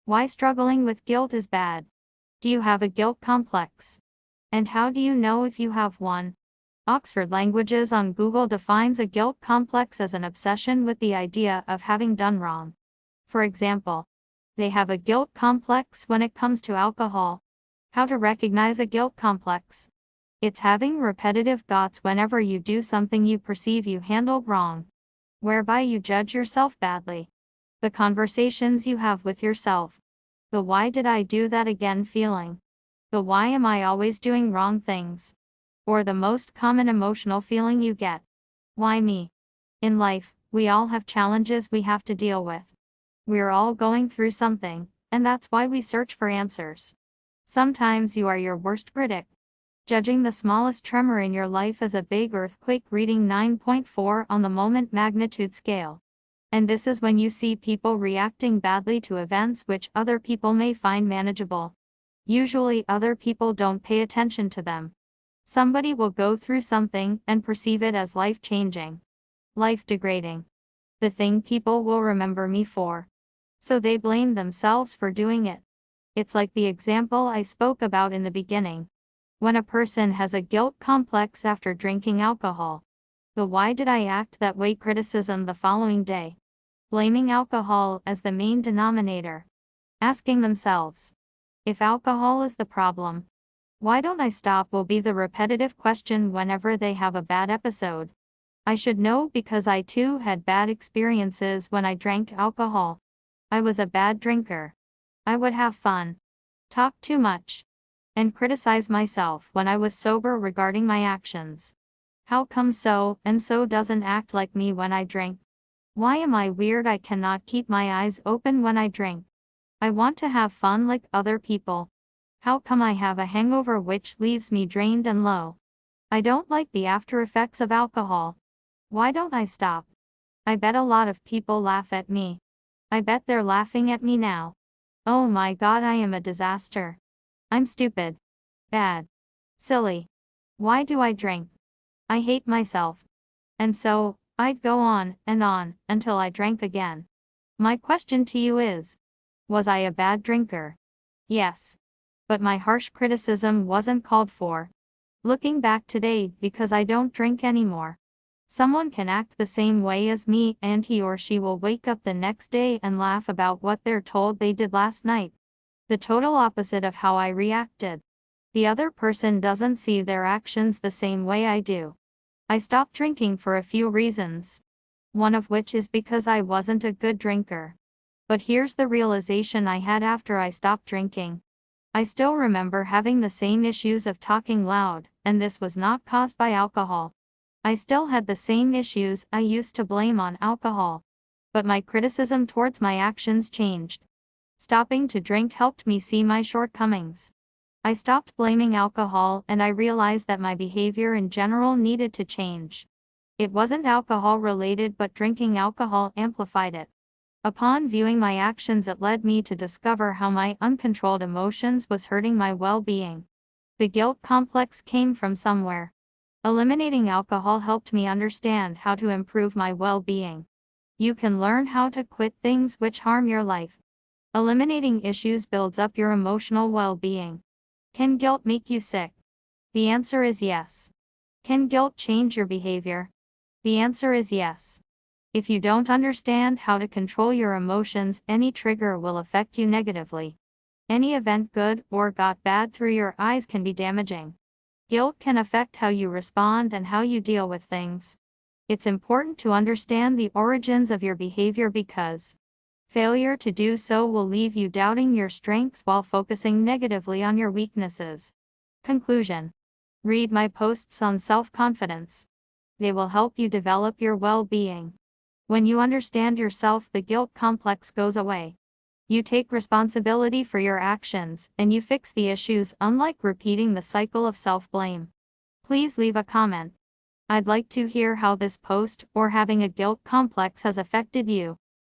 Why struggling with guilt is bad. Do you have a guilt complex? And how do you know if you have one? Oxford Languages on Google defines a guilt complex as an obsession with the idea of having done wrong. For example, they have a guilt complex when it comes to alcohol. How to recognize a guilt complex? It's having repetitive thoughts whenever you do something you perceive you handled wrong, whereby you judge yourself badly. The conversations you have with yourself. The why did I do that again feeling. The why am I always doing wrong things. Or the most common emotional feeling you get. Why me? In life, we all have challenges we have to deal with. We're all going through something, and that's why we search for answers. Sometimes you are your worst critic. Judging the smallest tremor in your life as a big earthquake, reading 9.4 on the moment magnitude scale. And this is when you see people reacting badly to events which other people may find manageable. Usually other people don't pay attention to them. Somebody will go through something and perceive it as life-changing, life-degrading. The thing people will remember me for. So they blame themselves for doing it. It's like the example I spoke about in the beginning. When a person has a guilt complex after drinking alcohol. The why did I act that way criticism the following day. Blaming alcohol as the main denominator. Asking themselves, if alcohol is the problem, why don't I stop will be the repetitive question whenever they have a bad episode. I should know because I too had bad experiences when I drank alcohol. I was a bad drinker. I would have fun, talk too much, and criticize myself when I was sober regarding my actions. How come so and so doesn't act like me when I drink? Why am I weird? I cannot keep my eyes open when I drink. I want to have fun like other people. How come I have a hangover which leaves me drained and low? I don't like the after effects of alcohol. Why don't I stop? I bet a lot of people laugh at me. I bet they're laughing at me now. Oh my God, I am a disaster. I'm stupid. Bad. Silly. Why do I drink? I hate myself. And so, I'd go on until I drank again. My question to you is, was I a bad drinker? Yes. But my harsh criticism wasn't called for. Looking back today, because I don't drink anymore. Someone can act the same way as me and he or she will wake up the next day and laugh about what they're told they did last night. The total opposite of how I reacted. The other person doesn't see their actions the same way I do. I stopped drinking for a few reasons. One of which is because I wasn't a good drinker. But here's the realization I had after I stopped drinking. I still remember having the same issues of talking loud, and this was not caused by alcohol. I still had the same issues I used to blame on alcohol. But my criticism towards my actions changed. Stopping to drink helped me see my shortcomings. I stopped blaming alcohol and I realized that my behavior in general needed to change. It wasn't alcohol related, but drinking alcohol amplified it. Upon viewing my actions, it led me to discover how my uncontrolled emotions was hurting my well-being. The guilt complex came from somewhere. Eliminating alcohol helped me understand how to improve my well-being. You can learn how to quit things which harm your life. Eliminating issues builds up your emotional well-being. Can guilt make you sick? The answer is yes. Can guilt change your behavior? The answer is yes. If you don't understand how to control your emotions, any trigger will affect you negatively. Any event, good or got bad through your eyes, can be damaging. Guilt can affect how you respond and how you deal with things. It's important to understand the origins of your behavior because failure to do so will leave you doubting your strengths while focusing negatively on your weaknesses. Conclusion. Read my posts on self-confidence. They will help you develop your well-being. When you understand yourself, the guilt complex goes away. You take responsibility for your actions, and you fix the issues, unlike repeating the cycle of self-blame. Please leave a comment. I'd like to hear how this post or having a guilt complex has affected you.